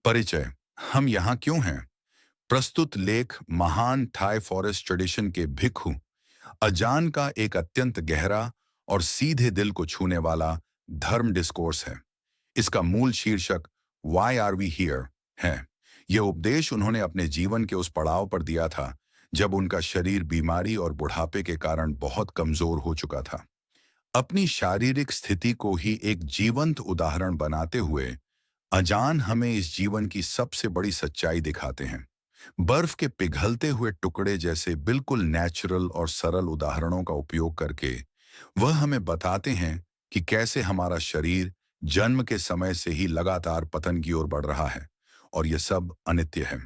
परिचय। हम यहाँ क्यों हैं? प्रस्तुत लेख महान थाई फॉरेस्ट ट्रेडिशन के भिक्खु अजान का एक अत्यंत गहरा और सीधे दिल को छूने वाला धर्म डिस्कोर्स है। इसका मूल शीर्षक वाई आर वी हियर है। यह उपदेश उन्होंने अपने जीवन के उस पड़ाव पर दिया था जब उनका शरीर बीमारी और बुढ़ापे के कारण बहुत कमजोर हो चुका था। अपनी शारीरिक स्थिति को ही एक जीवंत उदाहरण बनाते हुए अजान हमें इस जीवन की सबसे बड़ी सच्चाई दिखाते हैं। बर्फ के पिघलते हुए टुकड़े जैसे बिल्कुल नेचुरल और सरल उदाहरणों का उपयोग करके वह हमें बताते हैं कि कैसे हमारा शरीर जन्म के समय से ही लगातार पतन की ओर बढ़ रहा है और यह सब अनित्य है।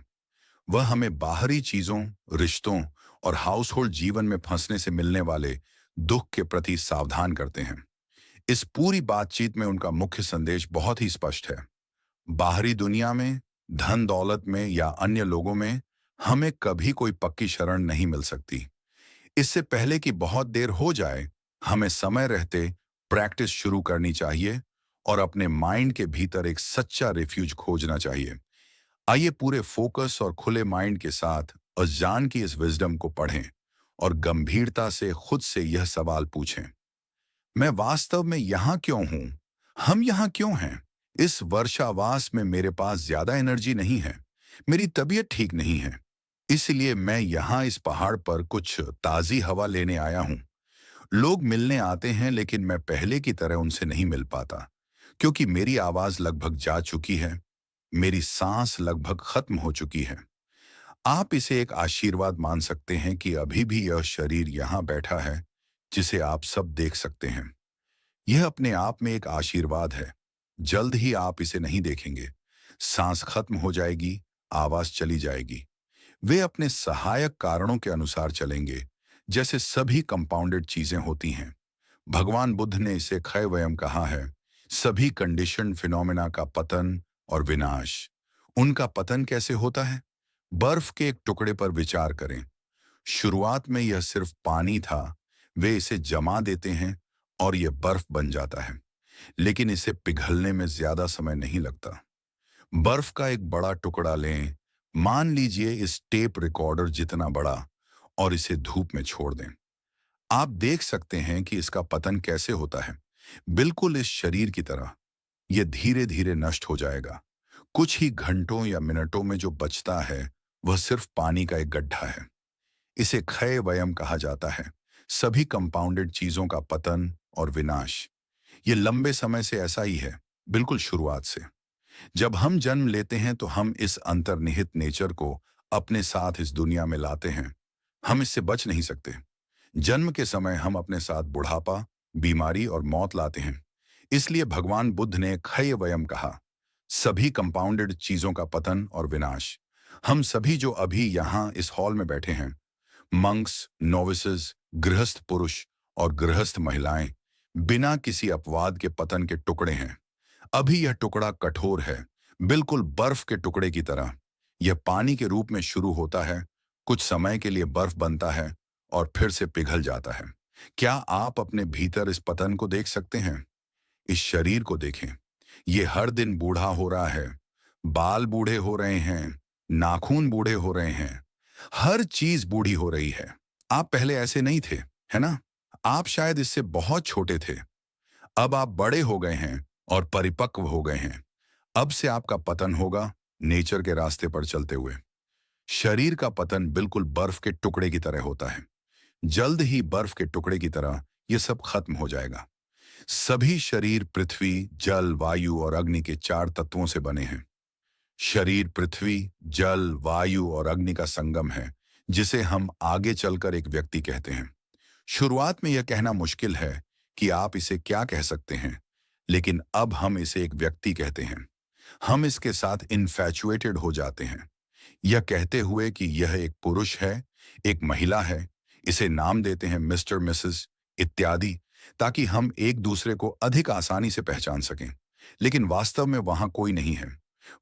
वह हमें बाहरी चीजों, रिश्तों और हाउसहोल्ड जीवन में फंसने से मिलने वाले दुख के प्रति सावधान करते हैं। इस पूरी बातचीत में उनका मुख्य संदेश बहुत ही स्पष्ट है। बाहरी दुनिया में, धन दौलत में या अन्य लोगों में हमें कभी कोई पक्की शरण नहीं मिल सकती। इससे पहले कि बहुत देर हो जाए, हमें समय रहते प्रैक्टिस शुरू करनी चाहिए और अपने माइंड के भीतर एक सच्चा रिफ्यूज खोजना चाहिए। आइए पूरे फोकस और खुले माइंड के साथ अजान की इस विजडम को पढ़ें और गंभीरता से खुद से यह सवाल पूछें, मैं वास्तव में यहाँ क्यों हूँ? हम यहाँ क्यों हैं? इस वर्षावास में मेरे पास ज्यादा एनर्जी नहीं है, मेरी तबीयत ठीक नहीं है, इसलिए मैं यहाँ इस पहाड़ पर कुछ ताजी हवा लेने आया हूँ। लोग मिलने आते हैं लेकिन मैं पहले की तरह उनसे नहीं मिल पाता, क्योंकि मेरी आवाज लगभग जा चुकी है, मेरी सांस लगभग खत्म हो चुकी है। आप इसे एक आशीर्वाद मान सकते हैं कि अभी भी यह शरीर यहाँ बैठा है, जिसे आप सब देख सकते हैं। यह अपने आप में एक आशीर्वाद है। जल्द ही आप इसे नहीं देखेंगे, सांस खत्म हो जाएगी, आवाज चली जाएगी। वे अपने सहायक कारणों के अनुसार चलेंगे, जैसे सभी कंपाउंडेड चीजें होती हैं। भगवान बुद्ध ने इसे क्षय वयम कहा है, सभी कंडीशन फिनोमेना का पतन और विनाश। उनका पतन कैसे होता है? बर्फ के एक टुकड़े पर विचार करें। शुरुआत में यह सिर्फ पानी था, वे इसे जमा देते हैं और यह बर्फ बन जाता है, लेकिन इसे पिघलने में ज्यादा समय नहीं लगता। बर्फ का एक बड़ा टुकड़ा लें, मान लीजिए इस टेप रिकॉर्डर जितना बड़ा, और इसे धूप में छोड़ दें। आप देख सकते हैं कि इसका पतन कैसे होता है। बिल्कुल इस शरीर की तरह यह धीरे धीरे नष्ट हो जाएगा। कुछ ही घंटों या मिनटों में जो बचता है वह सिर्फ पानी का एक गड्ढा है। इसे क्षय वयम कहा जाता है, सभी कंपाउंडेड चीजों का पतन और विनाश। ये लंबे समय से ऐसा ही है, बिल्कुल शुरुआत से। जब हम जन्म लेते हैं तो हम इस अंतर्निहित नेचर को अपने साथ इस दुनिया में लाते हैं। हम इससे बच नहीं सकते। जन्म के समय हम अपने साथ बुढ़ापा, बीमारी और मौत लाते हैं। इसलिए भगवान बुद्ध ने क्षय वयम कहा, सभी कंपाउंडेड चीजों का पतन और विनाश। हम सभी जो अभी यहाँ इस हॉल में बैठे हैं, मंक्स, नोविसेस, गृहस्थ पुरुष और गृहस्थ महिलाएं, बिना किसी अपवाद के पतन के टुकड़े हैं। अभी यह टुकड़ा कठोर है, बिल्कुल बर्फ के टुकड़े की तरह। यह पानी के रूप में शुरू होता है, कुछ समय के लिए बर्फ बनता है और फिर से पिघल जाता है। क्या आप अपने भीतर इस पतन को देख सकते हैं? इस शरीर को देखें, ये हर दिन बूढ़ा हो रहा है। बाल बूढ़े हो रहे हैं, नाखून बूढ़े हो रहे हैं, हर चीज बूढ़ी हो रही है। आप पहले ऐसे नहीं थे, है ना? आप शायद इससे बहुत छोटे थे। अब आप बड़े हो गए हैं और परिपक्व हो गए हैं। अब से आपका पतन होगा, नेचर के रास्ते पर चलते हुए। शरीर का पतन बिल्कुल बर्फ के टुकड़े की तरह होता है। जल्द ही बर्फ के टुकड़े की तरह यह सब खत्म हो जाएगा। सभी शरीर पृथ्वी, जल, वायु और अग्नि के 4 तत्वों से बने हैं। शरीर पृथ्वी, जल, वायु और अग्नि का संगम है, जिसे हम आगे चलकर एक व्यक्ति कहते हैं। शुरुआत में यह कहना मुश्किल है कि आप इसे क्या कह सकते हैं, लेकिन अब हम इसे एक व्यक्ति कहते हैं। हम इसके साथ इन्फैचुएटेड हो जाते हैं, यह कहते हुए कि यह एक पुरुष है, एक महिला है। इसे नाम देते हैं मिस्टर, मिसेस इत्यादि, ताकि हम एक दूसरे को अधिक आसानी से पहचान सकें। लेकिन वास्तव में वहां कोई नहीं है।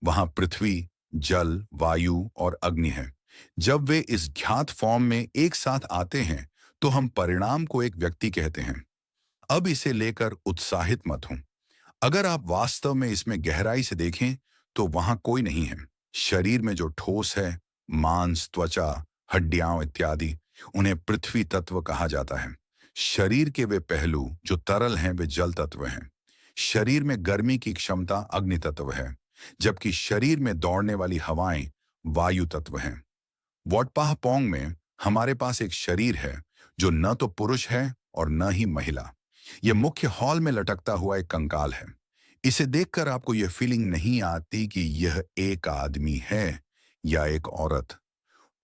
वहां पृथ्वी, जल, वायु और अग्नि है। जब वे इस ज्ञात फॉर्म में एक साथ आते हैं तो हम परिणाम को एक व्यक्ति कहते हैं। अब इसे लेकर उत्साहित मत हों। अगर आप वास्तव में इसमें गहराई से देखें तो वहां कोई नहीं है। शरीर में जो ठोस है, मांस, त्वचा, हड्डियां इत्यादि, उन्हें पृथ्वी तत्व कहा जाता है। शरीर के वे पहलू जो तरल हैं वे जल तत्व हैं। शरीर में गर्मी की क्षमता अग्नि तत्व है, जबकि शरीर में दौड़ने वाली हवाएं वायु तत्व हैं। वॉटपाह पोंग में हमारे पास एक शरीर है जो न तो पुरुष है और न ही महिला। यह मुख्य हॉल में लटकता हुआ एक कंकाल है। इसे देखकर आपको यह फीलिंग नहीं आती कि यह एक आदमी है या एक औरत।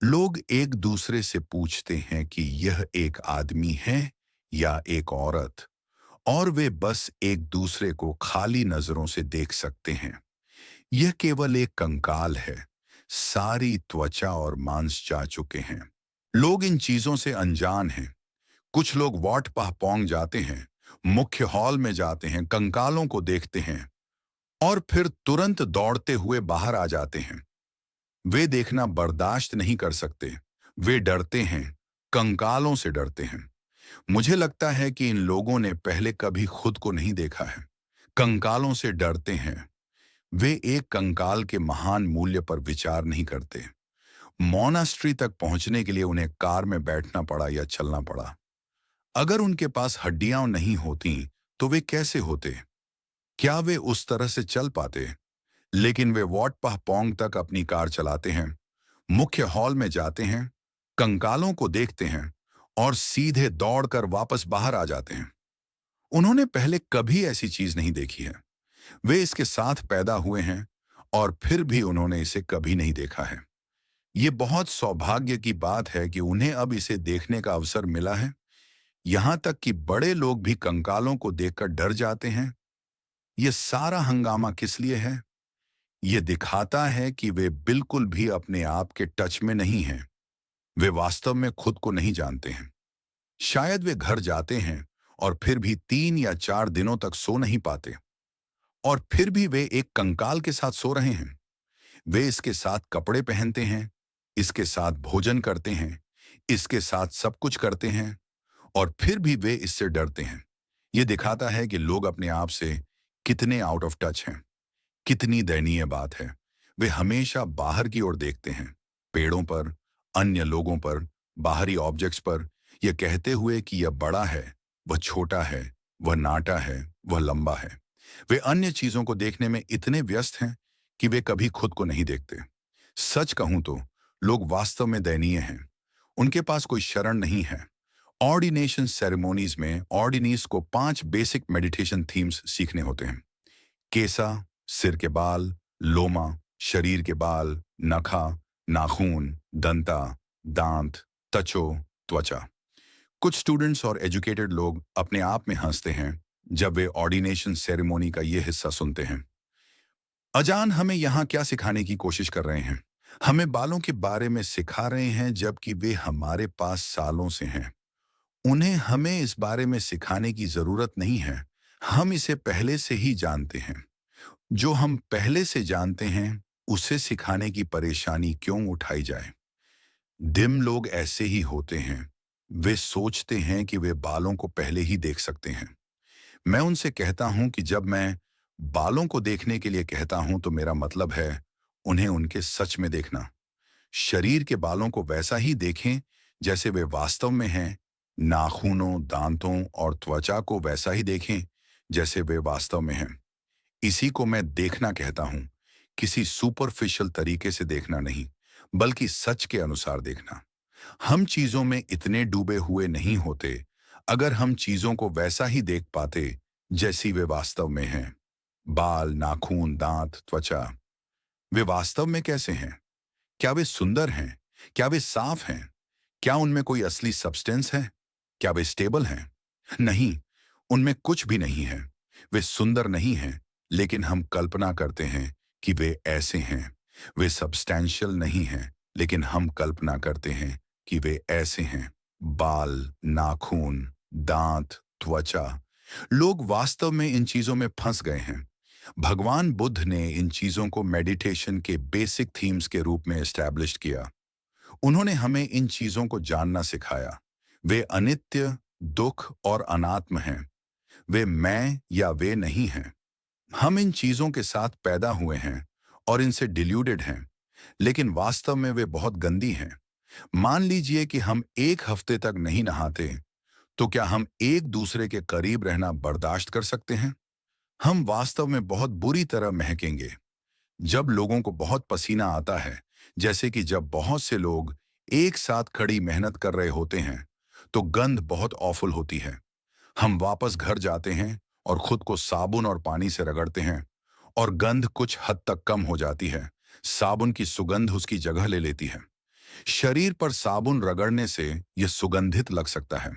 लोग एक दूसरे से पूछते हैं कि यह एक आदमी है या एक औरत, और वे बस एक दूसरे को खाली नजरों से देख सकते हैं। यह केवल एक कंकाल है। सारी त्वचा और मांस जा चुके हैं। लोग इन चीजों से अनजान हैं। कुछ लोग वॉट पाह पोंग जाते हैं, मुख्य हॉल में जाते हैं, कंकालों को देखते हैं और फिर तुरंत दौड़ते हुए बाहर आ जाते हैं। वे देखना बर्दाश्त नहीं कर सकते। वे डरते हैं, कंकालों से डरते हैं। मुझे लगता है कि इन लोगों ने पहले कभी खुद को नहीं देखा है। कंकालों से डरते हैं। वे एक कंकाल के महान मूल्य पर विचार नहीं करते। मोनास्ट्री तक पहुंचने के लिए उन्हें कार में बैठना पड़ा या चलना पड़ा। अगर उनके पास हड्डियां नहीं होती तो वे कैसे होते? क्या वे उस तरह से चल पाते? लेकिन वे वॉट पाह पोंग तक अपनी कार चलाते हैं, मुख्य हॉल में जाते हैं, कंकालों को देखते हैं और सीधे दौड़कर वापस बाहर आ जाते हैं। उन्होंने पहले कभी ऐसी चीज नहीं देखी है। वे इसके साथ पैदा हुए हैं और फिर भी उन्होंने इसे कभी नहीं देखा है। ये बहुत सौभाग्य की बात है कि उन्हें अब इसे देखने का अवसर मिला है। यहां तक कि बड़े लोग भी कंकालों को देखकर डर जाते हैं। ये सारा हंगामा किस लिए है? ये दिखाता है कि वे बिल्कुल भी अपने आप के टच में नहीं हैं। वे वास्तव में खुद को नहीं जानते हैं। शायद वे घर जाते हैं और फिर भी 3 या 4 दिनों तक सो नहीं पाते, और फिर भी वे एक कंकाल के साथ सो रहे हैं। वे इसके साथ कपड़े पहनते हैं, इसके साथ भोजन करते हैं, इसके साथ सब कुछ करते हैं, और फिर भी वे इससे डरते हैं। ये दिखाता है कि लोग अपने आप से कितने आउट ऑफ टच हैं। कितनी दयनीय बात है। वे हमेशा बाहर की ओर देखते हैं, पेड़ों पर, अन्य लोगों पर, बाहरी ऑब्जेक्ट्स पर, यह कहते हुए कि यह बड़ा है, वह छोटा है, वह नाटा है, वह लंबा है। वे अन्य चीजों को देखने में इतने व्यस्त हैं कि वे कभी खुद को नहीं देखते। सच कहूं तो लोग वास्तव में दयनीय हैं। उनके पास कोई शरण नहीं है। ऑर्डिनेशन सेरेमोनीज में ऑर्डिनीज को 5 बेसिक मेडिटेशन थीम्स सीखने होते हैं। केसा, सिर के बाल, लोमा, शरीर के बाल, नखा, नाखून, दंता, दांत, त्वचो, त्वचा। कुछ स्टूडेंट्स और एजुकेटेड लोग अपने आप में हंसते हैं जब वे ऑर्डिनेशन सेरेमोनी का ये हिस्सा सुनते हैं। अजान हमें यहाँ क्या सिखाने की कोशिश कर रहे हैं? हमें बालों के बारे में सिखा रहे हैं, जबकि वे हमारे पास सालों से हैं। उन्हें हमें इस बारे में सिखाने की जरूरत नहीं है। हम इसे पहले से ही जानते हैं। जो हम पहले से जानते हैं उसे सिखाने की परेशानी क्यों उठाई जाए? डिम लोग ऐसे ही होते हैं। वे सोचते हैं कि वे बालों को पहले ही देख सकते हैं। मैं उनसे कहता हूं कि जब मैं बालों को देखने के लिए कहता हूं तो मेरा मतलब है उन्हें उनके सच में देखना। शरीर के बालों को वैसा ही देखें जैसे वे वास्तव में हैं। नाखूनों, दांतों और त्वचा को वैसा ही देखें जैसे वे वास्तव में हैं। इसी को मैं देखना कहता हूं। किसी सुपरफिशियल तरीके से देखना नहीं, बल्कि सच के अनुसार देखना। हम चीजों में इतने डूबे हुए नहीं होते। अगर हम चीजों को वैसा ही देख पाते जैसी वे वास्तव में हैं, बाल, नाखून, दांत, त्वचा, वे वास्तव में कैसे हैं? क्या वे सुंदर हैं? क्या वे साफ हैं? क्या उनमें कोई असली सब्सटेंस है? क्या वे स्टेबल हैं? नहीं, उनमें कुछ भी नहीं है। वे सुंदर नहीं हैं, लेकिन हम कल्पना करते हैं कि वे ऐसे हैं। वे सब्सटैंशियल नहीं हैं, लेकिन हम कल्पना करते हैं कि वे ऐसे हैं। बाल, नाखून, दांत, त्वचा। लोग वास्तव में इन चीजों में फंस गए हैं। भगवान बुद्ध ने इन चीजों को मेडिटेशन के बेसिक थीम्स के रूप में एस्टैब्लिश किया। उन्होंने हमें इन चीजों को जानना सिखाया। वे अनित्य, दुख और अनात्म हैं। वे मैं या वे नहीं हैं। हम इन चीजों के साथ पैदा हुए हैं और इनसे डिल्यूटेड हैं, लेकिन वास्तव में वे बहुत गंदी हैं। मान लीजिए कि हम एक हफ्ते तक नहीं नहाते, तो क्या हम एक दूसरे के करीब रहना बर्दाश्त कर सकते हैं? हम वास्तव में बहुत बुरी तरह महकेंगे। जब लोगों को बहुत पसीना आता है, जैसे कि जब बहुत से लोग एक साथ खड़ी मेहनत कर रहे होते हैं, तो गंध बहुत ऑफुल होती है। हम वापस घर जाते हैं और खुद को साबुन और पानी से रगड़ते हैं, और गंध कुछ हद तक कम हो जाती है। साबुन की सुगंध उसकी जगह ले लेती है। शरीर पर साबुन रगड़ने से यह सुगंधित लग सकता है,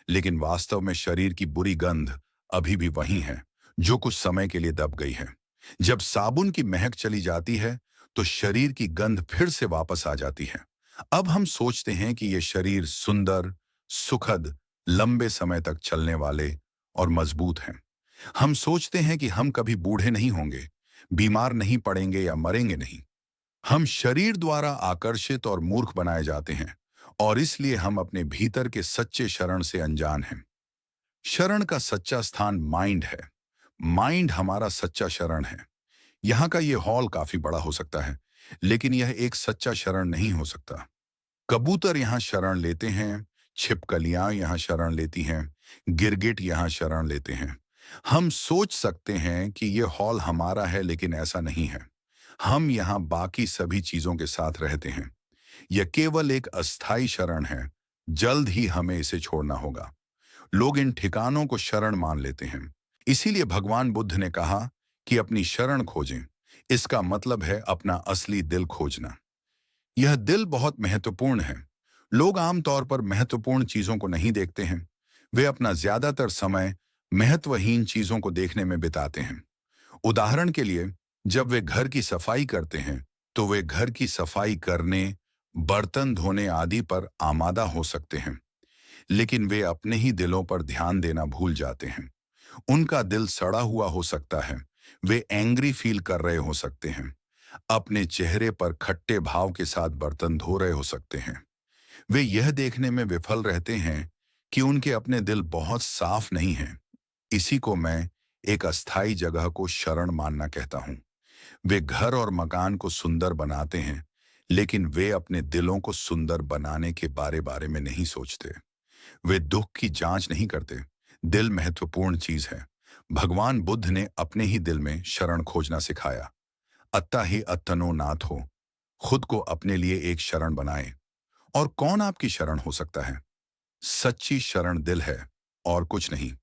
लेकिन वास्तव में शरीर की बुरी गंध अभी भी वही है, जो कुछ समय के लिए दब गई है। जब साबुन की महक चली जाती है, तो शरीर की गंध फिर से वापस आ जाती है। अब हम सोचते हैं कि यह शरीर सुंदर, सुखद, लंबे समय तक चलने वाले और मजबूत हैं। हम सोचते हैं कि हम कभी बूढ़े नहीं होंगे, बीमार नहीं पड़ेंगे या मरेंगे नहीं। हम शरीर द्वारा आकर्षित और मूर्ख बनाए जाते हैं, और इसलिए हम अपने भीतर के सच्चे शरण से अनजान हैं। शरण का सच्चा स्थान माइंड है। माइंड हमारा सच्चा शरण है। यहाँ का ये हॉल काफी बड़ा हो सकता है, लेकिन यह एक सच्चा शरण नहीं हो सकता। कबूतर यहाँ शरण लेते हैं, छिपकलियां यहाँ शरण लेती हैं, गिरगिट यहाँ शरण लेते हैं। हम सोच सकते हैं कि ये हॉल हमारा है, लेकिन ऐसा नहीं है। हम यहाँ बाकी सभी चीजों के साथ रहते हैं। यह केवल एक अस्थायी शरण है। जल्द ही हमें इसे छोड़ना होगा। लोग इन ठिकानों को शरण मान लेते हैं। इसीलिए भगवान बुद्ध ने कहा कि अपनी शरण खोजें। इसका मतलब है अपना असली दिल खोजना। यह दिल बहुत महत्वपूर्ण है। लोग आमतौर पर महत्वपूर्ण चीजों को नहीं देखते हैं। वे अपना ज्यादातर समय महत्वहीन चीजों को देखने में बिताते हैं। उदाहरण के लिए, जब वे घर की सफाई करते हैं, तो वे घर की सफाई करने, बर्तन धोने आदि पर आमादा हो सकते हैं, लेकिन वे अपने ही दिलों पर ध्यान देना भूल जाते हैं। उनका दिल सड़ा हुआ हो सकता है, वे एंग्री फील कर रहे हो सकते हैं, अपने चेहरे पर खट्टे भाव के साथ बर्तन धो रहे हो सकते हैं। वे यह देखने में विफल रहते हैं कि उनके अपने दिल बहुत साफ नहीं हैं। इसी को मैं एक अस्थायी जगह को शरण मानना कहता हूँ। वे घर और मकान को सुंदर बनाते हैं, लेकिन वे अपने दिलों को सुंदर बनाने के बारे बारे में नहीं सोचते। वे दुख की जांच नहीं करते। दिल महत्वपूर्ण चीज है। भगवान बुद्ध ने अपने ही दिल में शरण खोजना सिखाया। अत्ता ही अत्तनो नाथ हो। खुद को अपने लिए एक शरण बनाएं। और कौन आपकी शरण हो सकता है? सच्ची शरण दिल है, और कुछ नहीं।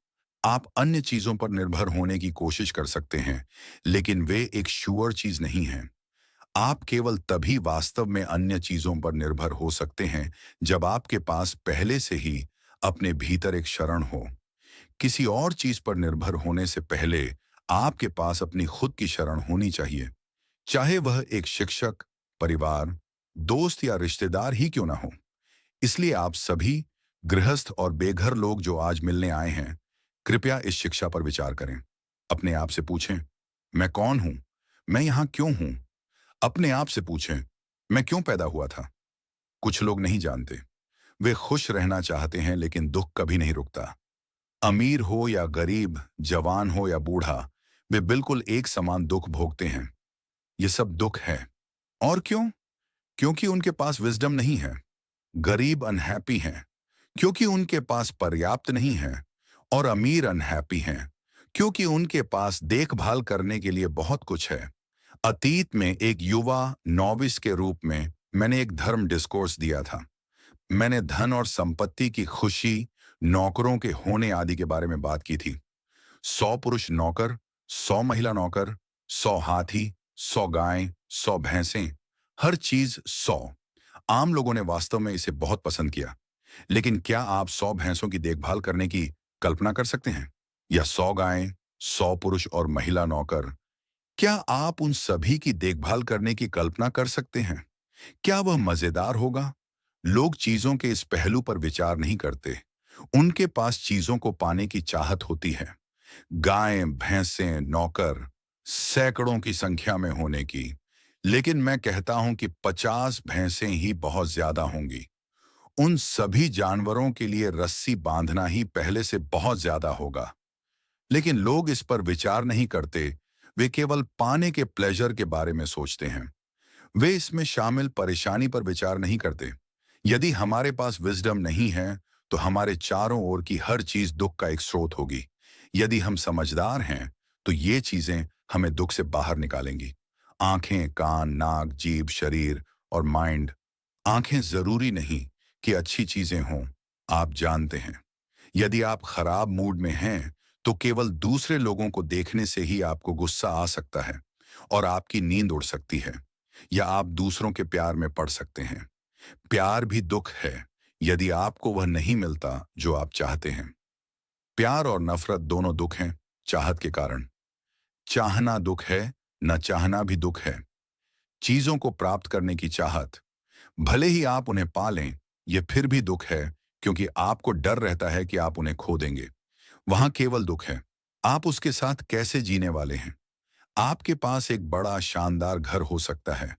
आप अन्य चीजों पर निर्भर होने की कोशिश कर सकते हैं, लेकिन वे एक श्योर चीज नहीं है। आप केवल तभी वास्तव में अन्य चीजों पर निर्भर हो सकते हैं जब आपके पास पहले से ही अपने भीतर एक शरण हो। किसी और चीज पर निर्भर होने से पहले आपके पास अपनी खुद की शरण होनी चाहिए, चाहे वह एक शिक्षक, परिवार, दोस्त या रिश्तेदार ही क्यों ना हो। इसलिए आप सभी गृहस्थ और बेघर लोग जो आज मिलने आए हैं, कृपया इस शिक्षा पर विचार करें। अपने आप से पूछें, मैं कौन हूं? मैं यहां क्यों हूं? अपने आप से पूछें, मैं क्यों पैदा हुआ था? कुछ लोग नहीं जानते। वे खुश रहना चाहते हैं, लेकिन दुख कभी नहीं रुकता। अमीर हो या गरीब, जवान हो या बूढ़ा, वे बिल्कुल एक समान दुख भोगते हैं। ये सब दुख है। और क्यों? क्योंकि उनके पास विजडम नहीं है। गरीब अनहैप्पी हैं क्योंकि उनके पास पर्याप्त नहीं है, और अमीर अनहैप्पी हैं क्योंकि उनके पास देखभाल करने के लिए बहुत कुछ है। अतीत में एक युवा नॉविस के रूप में मैंने एक धर्म डिस्कोर्स दिया था। मैंने धन और संपत्ति की खुशी, नौकरों के होने आदि के बारे में बात की थी। 100 पुरुष नौकर, 100 महिला नौकर, 100 हाथी, 100 गायें, 100 भैंसें, हर चीज 100। आम लोगों ने वास्तव में इसे बहुत पसंद किया। लेकिन क्या आप 100 भैंसों की देखभाल करने की कल्पना कर सकते हैं? या 100 गायें, 100 पुरुष और महिला नौकर? क्या आप उन सभी की देखभाल करने की कल्पना कर सकते हैं? क्या वह मजेदार होगा? लोग चीजों के इस पहलू पर विचार नहीं करते। उनके पास चीजों को पाने की चाहत होती है। गायें, भैंसें, नौकर, सैकड़ों की संख्या में होने की। लेकिन मैं कहता हूं कि 50 भैंसें ही बहुत ज्यादा होंगी। उन सभी जानवरों के लिए रस्सी बांधना ही पहले से बहुत ज्यादा होगा। लेकिन लोग इस पर विचार नहीं करते। वे केवल पाने के प्लेजर के बारे में सोचते हैं। वे इसमें शामिल परेशानी पर विचार नहीं करते। यदि हमारे पास विजडम नहीं है, तो हमारे चारों ओर की हर चीज दुख का एक स्रोत होगी। यदि हम समझदार हैं, तो ये चीजें हमें दुख से बाहर निकालेंगी। आंखें, कान, नाक, जीभ, शरीर और माइंड। आंखें जरूरी नहीं कि अच्छी चीजें हों, आप जानते हैं। यदि आप खराब मूड में हैं, तो केवल दूसरे लोगों को देखने से ही आपको गुस्सा आ सकता है और आपकी नींद उड़ सकती है, या आप दूसरों के प्यार में पड़ सकते हैं। प्यार भी दुख है यदि आपको वह नहीं मिलता जो आप चाहते हैं। प्यार और नफरत दोनों दुख हैं, चाहत के कारण। चाहना दुख है, न चाहना भी दुख है। चीजों को प्राप्त करने की चाहत, भले ही आप उन्हें पा लें, यह फिर भी दुख है, क्योंकि आपको डर रहता है कि आप उन्हें खो देंगे। वहां केवल दुख है, आप उसके साथ कैसे जीने वाले हैं। आपके पास एक बड़ा शानदार घर हो सकता है,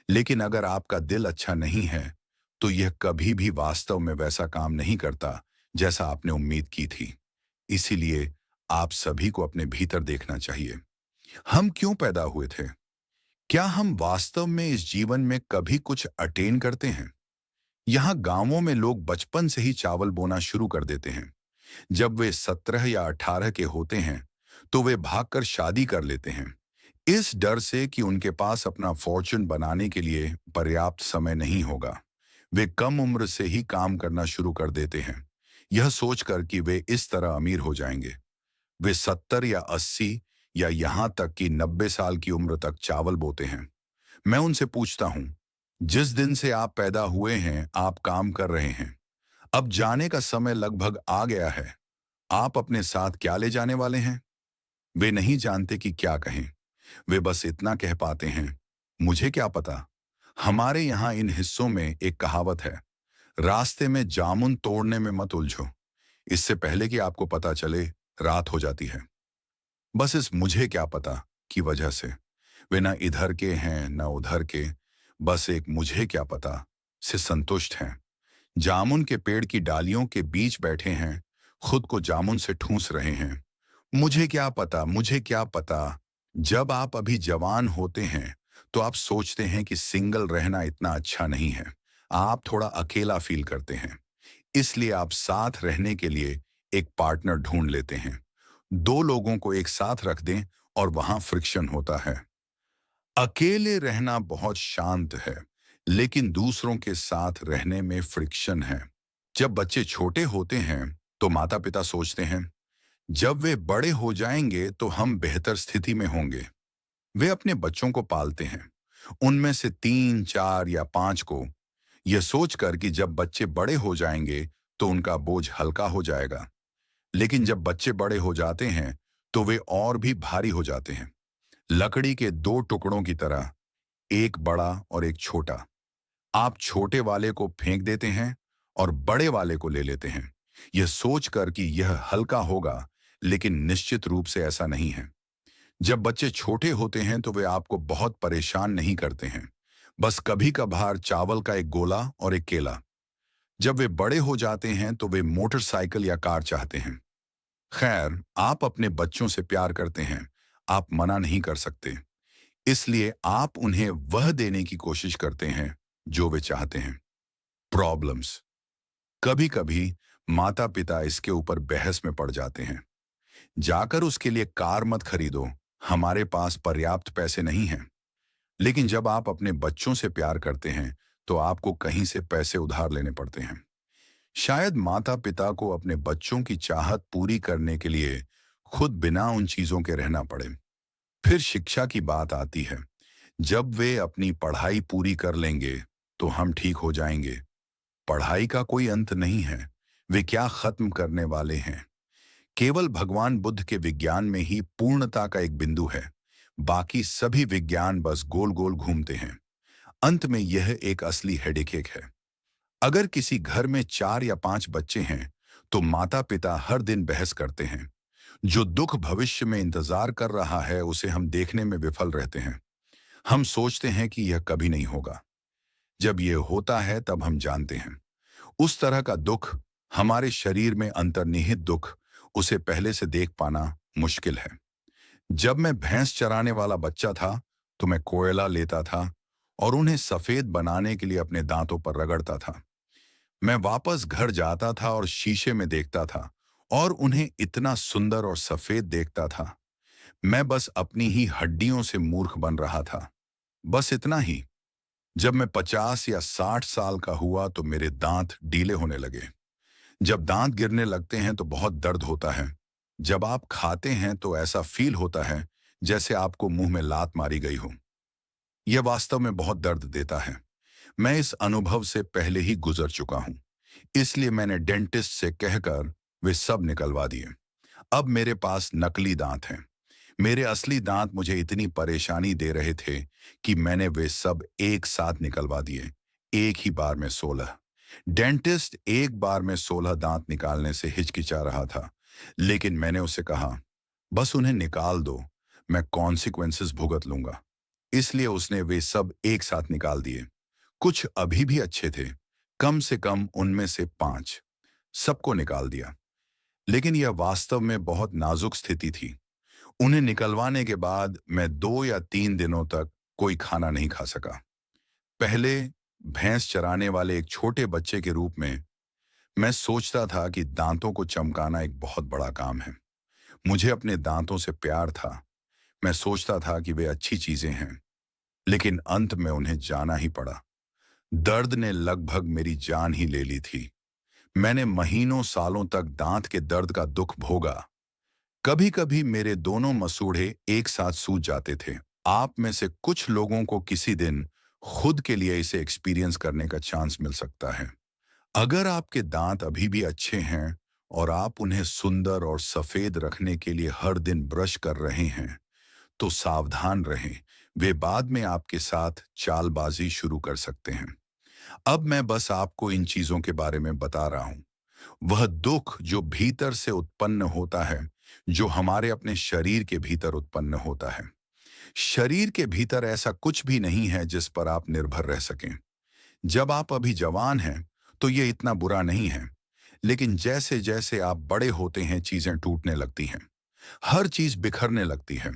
लेकिन अगर आपका दिल अच्छा नहीं है, तो यह कभी भी वास्तव में वैसा काम नहीं करता जैसा आपने उम्मीद की थी। इसीलिए आप सभी को अपने भीतर देखना चाहिए। हम क्यों पैदा हुए थे? क्या हम वास्तव में इस जीवन में कभी कुछ अटेन करते हैं? यहाँ गांवों में लोग बचपन से ही चावल बोना शुरू कर देते हैं। जब वे 17 या 18 के होते हैं, तो वे भागकर शादी कर लेते हैं, इस डर से कि उनके पास अपना फॉर्चून बनाने के लिए पर्याप्त समय नहीं होगा। वे कम उम्र से ही काम करना शुरू कर देते हैं, यह सोचकर कि वे इस तरह अमीर हो जाएंगे। वे 70 या 80 या यहाँ तक कि 90 साल की उम्र तक चावल बोते हैं। मैं उनसे पूछता हूँ, जिस दिन से आप पैदा हुए हैं, आप काम कर रहे हैं। अब जाने का समय लगभग आ गया है। आप अपने साथ क्या ले जाने वाले हैं? वे नहीं जानते कि क्या कहें। वे बस इतना कह पाते हैं, मुझे क्या पता। हमारे यहाँ इन हिस्सों में एक कहावत है, रास्ते में जामुन तोड़ने में मत उलझो, इससे पहले कि आपको पता चले रात हो जाती है। बस इस मुझे क्या पता की वजह से वे न इधर के हैं न उधर के, बस एक मुझे क्या पता से संतुष्ट हैं। जामुन के पेड़ की डालियों के बीच बैठे हैं, खुद को जामुन से ठूंस रहे हैं। मुझे क्या पता, मुझे क्या पता। जब आप अभी जवान होते हैं, तो आप सोचते हैं कि सिंगल रहना इतना अच्छा नहीं है। आप थोड़ा अकेला फील करते हैं, इसलिए आप साथ रहने के लिए एक पार्टनर ढूंढ लेते हैं। दो लोगों को एक साथ रख दें और वहां फ्रिक्शन होता है। अकेले रहना बहुत शांत है, लेकिन दूसरों के साथ रहने में फ्रिक्शन है। जब बच्चे छोटे होते हैं, तो माता पिता सोचते हैं, जब वे बड़े हो जाएंगे तो हम बेहतर स्थिति में होंगे। वे अपने बच्चों को पालते हैं, उनमें से 3, 4 या 5 को, यह सोचकर कि जब बच्चे बड़े हो जाएंगे तो उनका बोझ हल्का हो जाएगा। लेकिन जब बच्चे बड़े हो जाते हैं, तो वे और भी भारी हो जाते हैं। लकड़ी के दो टुकड़ों की तरह, एक बड़ा और एक छोटा। आप छोटे वाले को फेंक देते हैं और बड़े वाले को ले लेते हैं, यह सोचकर कि यह हल्का होगा, लेकिन निश्चित रूप से ऐसा नहीं है। जब बच्चे छोटे होते हैं, तो वे आपको बहुत परेशान नहीं करते हैं, बस कभी कभार चावल का एक गोला और एक केला। जब वे बड़े हो जाते हैं, तो वे मोटरसाइकिल या कार चाहते हैं। खैर, आप अपने बच्चों से प्यार करते हैं, आप मना नहीं कर सकते, इसलिए आप उन्हें वह देने की कोशिश करते हैं जो वे चाहते हैं। प्रॉब्लम्स। कभी कभी माता पिता इसके ऊपर बहस में पड़ जाते हैं। जाकर उसके लिए कार मत खरीदो, हमारे पास पर्याप्त पैसे नहीं हैं। लेकिन जब आप अपने बच्चों से प्यार करते हैं, तो आपको कहीं से पैसे उधार लेने पड़ते हैं। शायद माता पिता को अपने बच्चों की चाहत पूरी करने के लिए खुद बिना उन चीजों के रहना पड़े। फिर शिक्षा की बात आती है। जब वे अपनी पढ़ाई पूरी कर लेंगे, तो हम ठीक हो जाएंगे। पढ़ाई का कोई अंत नहीं है, वे क्या खत्म करने वाले हैं। केवल भगवान बुद्ध के विज्ञान में ही पूर्णता का एक बिंदु है, बाकी सभी विज्ञान बस गोल गोल घूमते हैं। अंत में यह एक असली हेडेक है। अगर किसी घर में 4 या 5 बच्चे हैं, तो माता पिता हर दिन बहस करते हैं। जो दुख भविष्य में इंतजार कर रहा है, उसे हम देखने में विफल रहते हैं। हम सोचते हैं कि यह कभी नहीं होगा। जब यह होता है, तब हम जानते हैं उस तरह का दुख, हमारे शरीर में अंतर्निहित दुख, उसे पहले से देख पाना मुश्किल है। जब मैं भैंस चराने वाला बच्चा था तो मैं कोयला लेता था और उन्हें सफेद बनाने के लिए अपने दांतों पर रगड़ता था। मैं वापस घर जाता था और शीशे में देखता था और उन्हें इतना सुंदर और सफेद देखता था। मैं बस अपनी ही हड्डियों से मूर्ख बन रहा था। बस इतना ही। जब मैं 50 या 60 साल का हुआ तो मेरे दांत ढीले होने लगे। जब दांत गिरने लगते हैं तो बहुत दर्द होता है। जब आप खाते हैं तो ऐसा फील होता है जैसे आपको मुंह में लात मारी गई हो। यह वास्तव में बहुत दर्द देता है। मैं इस अनुभव से पहले ही गुजर चुका हूं, इसलिए मैंने डेंटिस्ट से कहकर वे सब निकलवा दिए। अब मेरे पास नकली दांत हैं। मेरे असली दांत मुझे इतनी परेशानी दे रहे थे कि मैंने वे सब एक साथ निकलवा दिए। एक ही बार में 16। डेंटिस्ट एक बार में 16 दांत निकालने से हिचकिचा रहा था, लेकिन मैंने उसे कहा, बस उन्हें निकाल दो, मैं कॉन्सिक्वेंसेस भुगत लूंगा। इसलिए उसने वे सब एक साथ निकाल दिए। कुछ अभी भी अच्छे थे, कम से कम उनमें से 5। सबको निकाल दिया। लेकिन यह वास्तव में बहुत नाजुक स्थिति थी। उन्हें निकलवाने के बाद मैं 2 या 3 दिनों तक कोई खाना नहीं खा सका। पहले भैंस चराने वाले एक छोटे बच्चे के रूप में मैं सोचता था कि दांतों को चमकाना एक बहुत बड़ा काम है। मुझे अपने दांतों से प्यार था। मैं सोचता था कि वे अच्छी चीजें हैं, लेकिन अंत में उन्हें जाना ही पड़ा। दर्द ने लगभग मेरी जान ही ले ली थी। मैंने महीनों सालों तक दांत के दर्द का दुख भोगा। कभी कभी मेरे दोनों मसूड़े एक साथ सूज जाते थे। आप में से कुछ लोगों को किसी दिन खुद के लिए इसे एक्सपीरियंस करने का चांस मिल सकता है। अगर आपके दांत अभी भी अच्छे हैं और आप उन्हें सुंदर और सफेद रखने के लिए हर दिन ब्रश कर रहे हैं, तो सावधान रहें। वे बाद में आपके साथ चालबाजी शुरू कर सकते हैं। अब मैं बस आपको इन चीजों के बारे में बता रहा हूं। वह दुख जो भीतर से उत्पन्न होता है, जो हमारे अपने शरीर के भीतर उत्पन्न होता है। शरीर के भीतर ऐसा कुछ भी नहीं है जिस पर आप निर्भर रह सकें। जब आप अभी जवान हैं तो ये इतना बुरा नहीं है, लेकिन जैसे जैसे आप बड़े होते हैं चीजें टूटने लगती हैं। हर चीज बिखरने लगती है।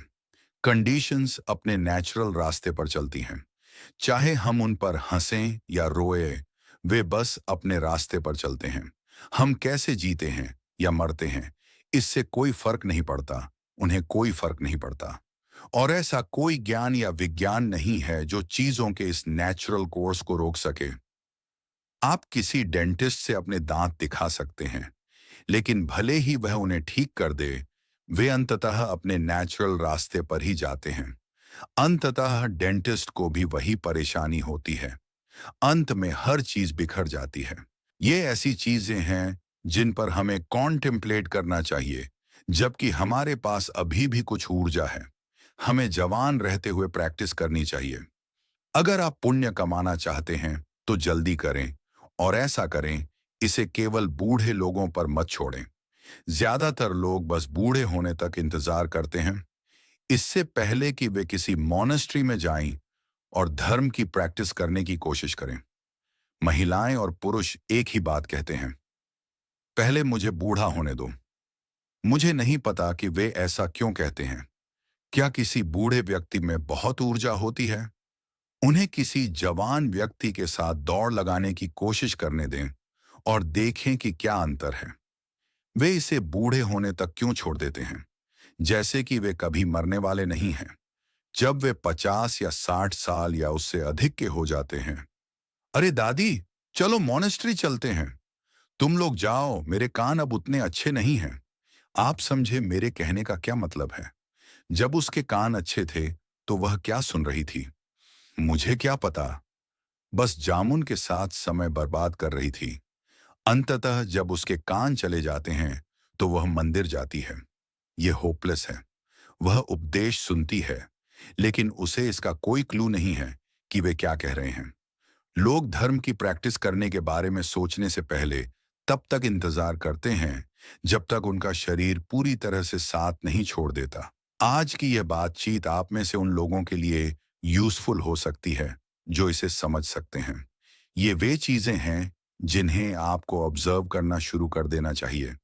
कंडीशंस अपने नेचुरल रास्ते पर चलती हैं। चाहे हम उन पर हंसें या रोए, वे बस अपने रास्ते पर चलते हैं। हम कैसे जीते हैं या मरते हैं, इससे कोई फर्क नहीं पड़ता। उन्हें कोई फर्क नहीं पड़ता। और ऐसा कोई ज्ञान या विज्ञान नहीं है जो चीजों के इस नेचुरल कोर्स को रोक सके। आप किसी डेंटिस्ट से अपने दांत दिखा सकते हैं, लेकिन भले ही वह उन्हें ठीक कर दे, वे अंततः अपने नेचुरल रास्ते पर ही जाते हैं। अंततः डेंटिस्ट को भी वही परेशानी होती है। अंत में हर चीज बिखर जाती है। ये ऐसी चीजें हैं जिन पर हमें कॉन्टेम्पलेट करना चाहिए, जबकि हमारे पास अभी भी कुछ ऊर्जा है। हमें जवान रहते हुए प्रैक्टिस करनी चाहिए। अगर आप पुण्य कमाना चाहते हैं तो जल्दी करें, और ऐसा करें, इसे केवल बूढ़े लोगों पर मत छोड़ें। ज्यादातर लोग बस बूढ़े होने तक इंतजार करते हैं, इससे पहले कि वे किसी मॉनेस्ट्री में जाएं और धर्म की प्रैक्टिस करने की कोशिश करें। महिलाएं और पुरुष एक ही बात कहते हैं, पहले मुझे बूढ़ा होने दो। मुझे नहीं पता कि वे ऐसा क्यों कहते हैं। क्या किसी बूढ़े व्यक्ति में बहुत ऊर्जा होती है? उन्हें किसी जवान व्यक्ति के साथ दौड़ लगाने की कोशिश करने दें और देखें कि क्या अंतर है। वे इसे बूढ़े होने तक क्यों छोड़ देते हैं, जैसे कि वे कभी मरने वाले नहीं हैं। जब वे 50 या 60 साल या उससे अधिक के हो जाते हैं, अरे दादी, चलो मॉनेस्ट्री चलते हैं। तुम लोग जाओ, मेरे कान अब उतने अच्छे नहीं हैं। आप समझे मेरे कहने का क्या मतलब है? जब उसके कान अच्छे थे तो वह क्या सुन रही थी? मुझे क्या पता। बस जामुन के साथ समय बर्बाद कर रही थी। अंततः जब उसके कान चले जाते हैं तो वह मंदिर जाती है। यह होपलेस है। वह उपदेश सुनती है, लेकिन उसे इसका कोई क्लू नहीं है कि वे क्या कह रहे हैं। लोग धर्म की प्रैक्टिस करने के बारे में सोचने से पहले तब तक इंतजार करते हैं जब तक उनका शरीर पूरी तरह से साथ नहीं छोड़ देता। आज की यह बातचीत आप में से उन लोगों के लिए यूजफुल हो सकती है जो इसे समझ सकते हैं। ये वे चीजें हैं जिन्हें आपको ऑब्जर्व करना शुरू कर देना चाहिए।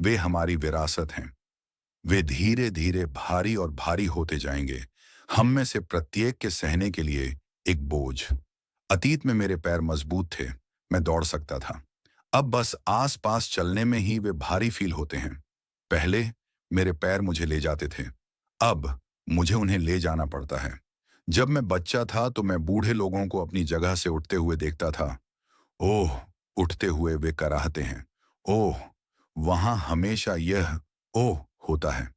वे हमारी विरासत हैं। वे धीरे धीरे भारी और भारी होते जाएंगे, हम में से प्रत्येक के सहने के लिए एक बोझ। अतीत में मेरे पैर मजबूत थे, मैं दौड़ सकता था। अब बस आस पास चलने में ही वे भारी फील होते हैं। पहले मेरे पैर मुझे ले जाते थे, अब मुझे उन्हें ले जाना पड़ता है। जब मैं बच्चा था तो मैं बूढ़े लोगों को अपनी जगह से उठते हुए देखता था। ओह, उठते हुए वे कराहते हैं। ओह, वहां हमेशा यह ओह होता है।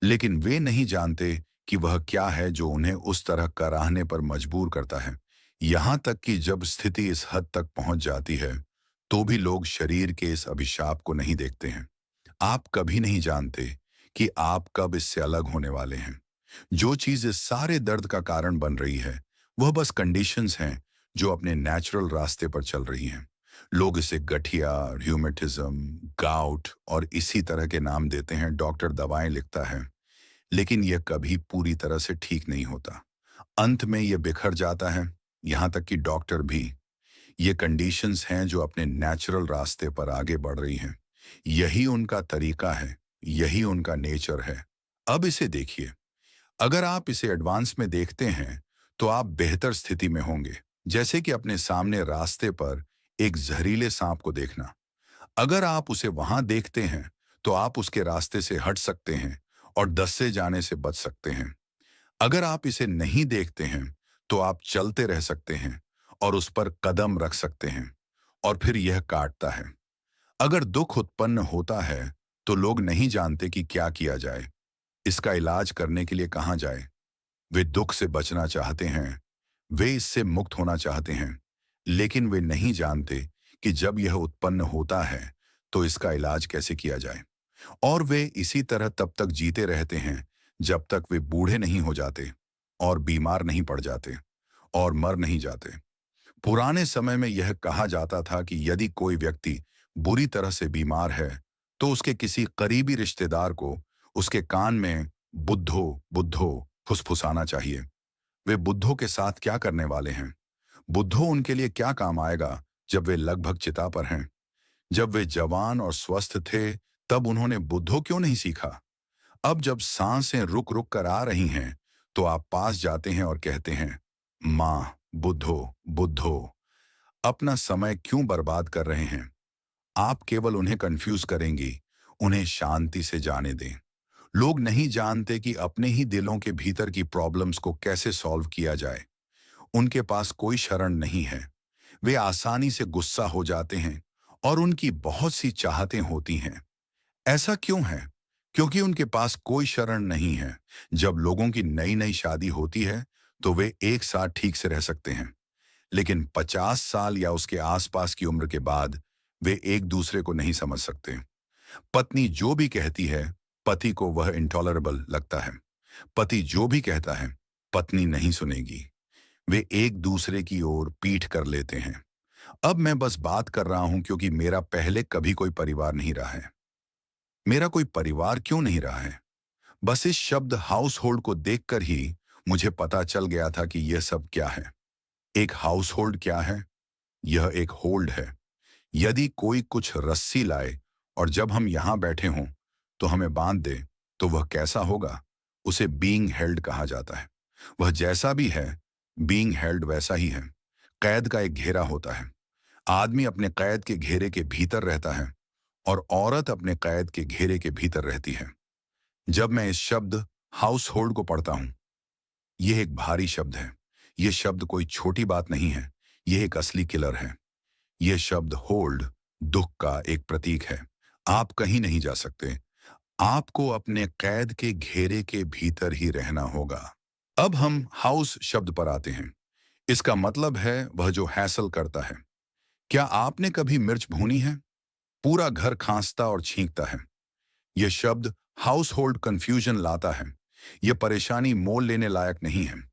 लेकिन वे नहीं जानते कि वह क्या है जो उन्हें उस तरह कराहने पर मजबूर करता है। यहां तक कि जब स्थिति इस हद तक पहुंच जाती है, तो भी लोग शरीर के इस अभिशाप को नहीं देखते हैं। आप कभी नहीं जानते कि आप कब इससे अलग होने वाले हैं। जो चीज इस सारे दर्द का कारण बन रही है, वह बस कंडीशंस हैं जो अपने नेचुरल रास्ते पर चल रही हैं। लोग इसे गठिया, र्यूमेटिज्म, गाउट और इसी तरह के नाम देते हैं। डॉक्टर दवाएं लिखता है, लेकिन यह कभी पूरी तरह से ठीक नहीं होता। अंत में यह बिखर जाता है। यहां तक कि डॉक्टर भी। ये कंडीशंस हैं जो अपने नेचुरल रास्ते पर आगे बढ़ रही हैं। यही उनका तरीका है, यही उनका नेचर है। अब इसे देखिए। अगर आप इसे एडवांस में देखते हैं, तो आप बेहतर स्थिति में होंगे। जैसे कि अपने सामने रास्ते पर एक जहरीले सांप को देखना। अगर आप उसे वहां देखते हैं, तो आप उसके रास्ते से हट सकते हैं और दस से जाने से बच सकते हैं। अगर आप इसे नहीं देखते हैं, तो आप चलते रह सकते हैं और उस पर कदम रख सकते हैं और फिर यह काटता है। अगर दुख उत्पन्न होता है, तो लोग नहीं जानते कि क्या किया जाए, इसका इलाज करने के लिए कहाँ जाए। वे दुख से बचना चाहते हैं, वे इससे मुक्त होना चाहते हैं, लेकिन वे नहीं जानते कि जब यह उत्पन्न होता है, तो इसका इलाज कैसे किया जाए। और वे इसी तरह तब तक जीते रहते हैं जब तक वे बूढ़े नहीं हो जाते और बीमार नहीं पड़ जाते और मर नहीं जाते। पुराने समय में यह कहा जाता था कि यदि कोई व्यक्ति बुरी तरह से बीमार है, तो उसके किसी करीबी रिश्तेदार को उसके कान में बुद्धो बुद्धो फुसफुसाना चाहिए। वे बुद्धों के साथ क्या करने वाले हैं? बुद्धो उनके लिए क्या काम आएगा जब वे लगभग चिता पर हैं? जब वे जवान और स्वस्थ थे, तब उन्होंने बुद्धो क्यों नहीं सीखा? अब जब सांसें रुक रुक कर आ रही हैं, तो आप पास जाते हैं और कहते हैं, माँ, बुद्धो बुद्धो। अपना समय क्यों बर्बाद कर रहे हैं? आप केवल उन्हें कंफ्यूज करेंगी। उन्हें शांति से जाने दें। लोग नहीं जानते कि अपने ही दिलों के भीतर की प्रॉब्लम्स को कैसे सॉल्व किया जाए। उनके पास कोई शरण नहीं है। वे आसानी से गुस्सा हो जाते हैं और उनकी बहुत सी चाहतें होती हैं। ऐसा क्यों है? क्योंकि उनके पास कोई शरण नहीं है। जब लोगों की नई नई शादी होती है, तो वे एक साथ ठीक से रह सकते हैं, लेकिन 50 साल या उसके आसपास की उम्र के बाद वे एक दूसरे को नहीं समझ सकते। पत्नी जो भी कहती है, पति को वह इंटॉलरेबल लगता है। पति जो भी कहता है, पत्नी नहीं सुनेगी। वे एक दूसरे की ओर पीठ कर लेते हैं। अब मैं बस बात कर रहा हूं क्योंकि मेरा पहले कभी कोई परिवार नहीं रहा है। मेरा कोई परिवार क्यों नहीं रहा है? बस इस शब्द हाउस होल्ड को देखकर ही मुझे पता चल गया था कि यह सब क्या है। एक हाउस होल्ड क्या है? यह एक होल्ड है। यदि कोई कुछ रस्सी लाए और जब हम यहां बैठे हों तो हमें बांध दे, तो वह कैसा होगा? उसे बीइंग हेल्ड कहा जाता है। वह जैसा भी है, बीइंग हेल्ड वैसा ही है। कैद का एक घेरा होता है। आदमी अपने कैद के घेरे के भीतर रहता है और औरत अपने कैद के घेरे के भीतर रहती है। जब मैं इस शब्द हाउस होल्ड को पढ़ता हूं, यह एक भारी शब्द है। यह शब्द कोई छोटी बात नहीं है। यह एक असली किलर है। यह शब्द होल्ड दुख का एक प्रतीक है। आप कहीं नहीं जा सकते। आपको अपने कैद के घेरे के भीतर ही रहना होगा। अब हम हाउस शब्द पर आते हैं। इसका मतलब है वह जो हैसल करता है। क्या आपने कभी मिर्च भूनी है? पूरा घर खांसता और छींकता है। यह शब्द हाउस होल्ड कंफ्यूजन लाता है। यह परेशानी मोल लेने लायक नहीं है।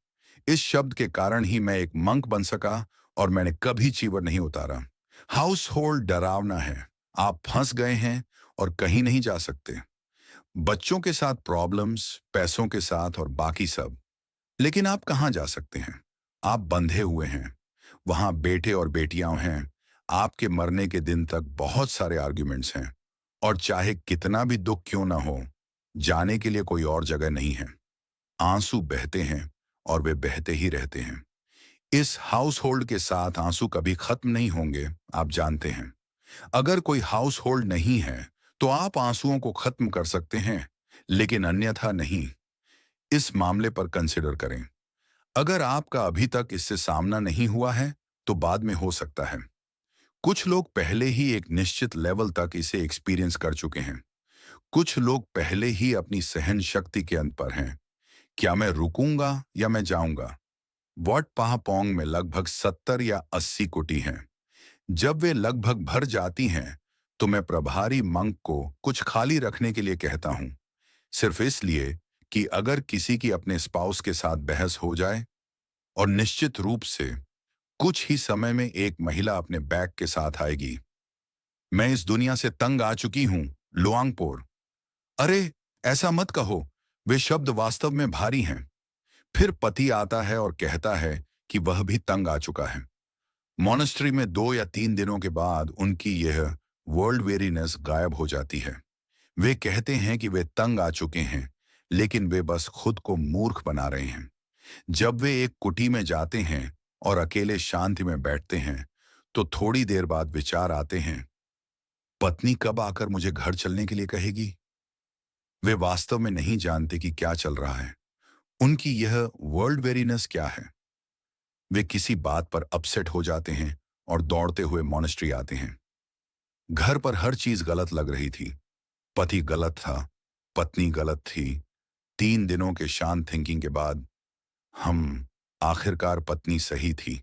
इस शब्द के कारण ही मैं एक मंक बन सका और मैंने कभी चीवर नहीं उतारा। हाउस होल्ड डरावना है। आप फंस गए हैं और कहीं नहीं जा सकते। बच्चों के साथ प्रॉब्लम्स, पैसों के साथ और बाकी सब। लेकिन आप कहाँ जा सकते हैं? आप बंधे हुए हैं। वहां बेटे और बेटियां हैं। आपके मरने के दिन तक बहुत सारे आर्ग्यूमेंट्स हैं। और चाहे कितना भी दुख क्यों ना हो, जाने के लिए कोई और जगह नहीं है। आंसू बहते हैं और वे बहते ही रहते हैं। इस हाउस होल्ड के साथ आंसू कभी खत्म नहीं होंगे, आप जानते हैं। अगर कोई हाउस होल्ड नहीं है तो आप आंसुओं को खत्म कर सकते हैं, लेकिन अन्यथा नहीं। इस मामले पर कंसिडर करें। अगर आपका अभी तक इससे सामना नहीं हुआ है तो बाद में हो सकता है। कुछ लोग पहले ही एक निश्चित लेवल तक इसे एक्सपीरियंस कर चुके हैं। कुछ लोग पहले ही अपनी सहन शक्ति के अंत पर हैं। क्या मैं रुकूंगा या मैं जाऊंगा? वॉट पाहापोंग में लगभग 70 या 80 कुटी हैं। जब वे लगभग भर जाती हैं तो मैं प्रभारी मंक को कुछ खाली रखने के लिए कहता हूं, सिर्फ इसलिए कि अगर किसी की अपने स्पाउस के साथ बहस हो जाए। और निश्चित रूप से कुछ ही समय में एक महिला अपने बैग के साथ आएगी। मैं इस दुनिया से तंग आ चुकी हूं, लुआंगपोर। अरे, ऐसा मत कहो, वे शब्द वास्तव में भारी हैं। फिर पति आता है और कहता है कि वह भी तंग आ चुका है। मॉनेस्ट्री में 2 या 3 दिनों के बाद उनकी यह वर्ल्ड वेरीनेस गायब हो जाती है। वे कहते हैं कि वे तंग आ चुके हैं, लेकिन वे बस खुद को मूर्ख बना रहे हैं। जब वे एक कुटी में जाते हैं और अकेले शांति में बैठते हैं, तो थोड़ी देर बाद विचार आते हैं, पत्नी कब आकर मुझे घर चलने के लिए कहेगी? वे वास्तव में नहीं जानते कि क्या चल रहा है। उनकी यह वर्ल्ड वेरीनेस क्या है? वे किसी बात पर अपसेट हो जाते हैं और दौड़ते हुए मॉनेस्ट्री आते हैं। घर पर हर चीज गलत लग रही थी। पति गलत था, पत्नी गलत थी। 3 दिनों के शांत थिंकिंग के बाद हम आखिरकार पत्नी सही थी।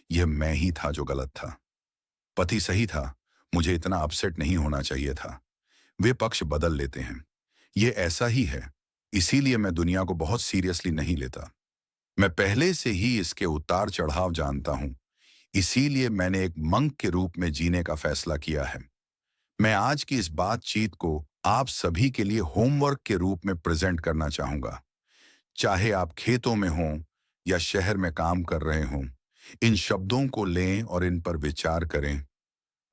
यह मैं ही था जो गलत था। पति सही था, मुझे इतना अपसेट नहीं होना चाहिए था। वे पक्ष बदल लेते हैं। यह ऐसा ही है, इसीलिए मैं दुनिया को बहुत सीरियसली नहीं लेता। मैं पहले से ही इसके उतार चढ़ाव जानता हूं, इसीलिए मैंने एक मंक के रूप में जीने का फैसला किया है। मैं आज की इस बातचीत को आप सभी के लिए होमवर्क के रूप में प्रेजेंट करना चाहूंगा। चाहे आप खेतों में हों या शहर में काम कर रहे हों, इन शब्दों को लें और इन पर विचार करें।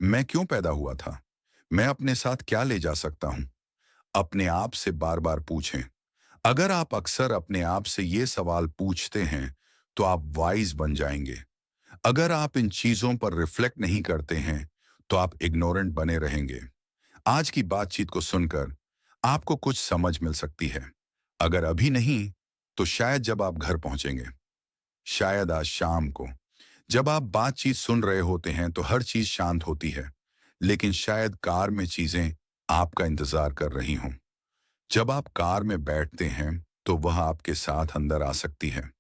मैं क्यों पैदा हुआ था? मैं अपने साथ क्या ले जा सकता हूं? अपने आप से बार बार पूछें। अगर आप अक्सर अपने आप से ये सवाल पूछते हैं तो आप वाइज बन जाएंगे। अगर आप इन चीजों पर रिफ्लेक्ट नहीं करते हैं तो आप इग्नोरेंट बने रहेंगे। आज की बातचीत को सुनकर आपको कुछ समझ मिल सकती है। अगर अभी नहीं, तो शायद जब आप घर पहुंचेंगे। शायद आज शाम को। जब आप बातचीत सुन रहे होते हैं तो हर चीज शांत होती है, लेकिन शायद कार में चीजें आपका इंतजार कर रही हों। जब आप कार में बैठते हैं तो वह आपके साथ अंदर आ सकती है।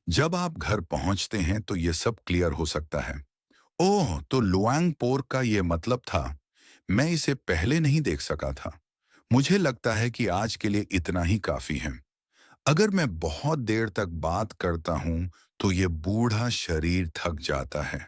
जब आप घर पहुंचते हैं तो यह सब क्लियर हो सकता है। ओह, तो लुआंग पोर का यह मतलब था। मैं इसे पहले नहीं देख सका था। मुझे लगता है कि आज के लिए इतना ही काफी है। अगर मैं बहुत देर तक बात करता हूं तो यह बूढ़ा शरीर थक जाता है।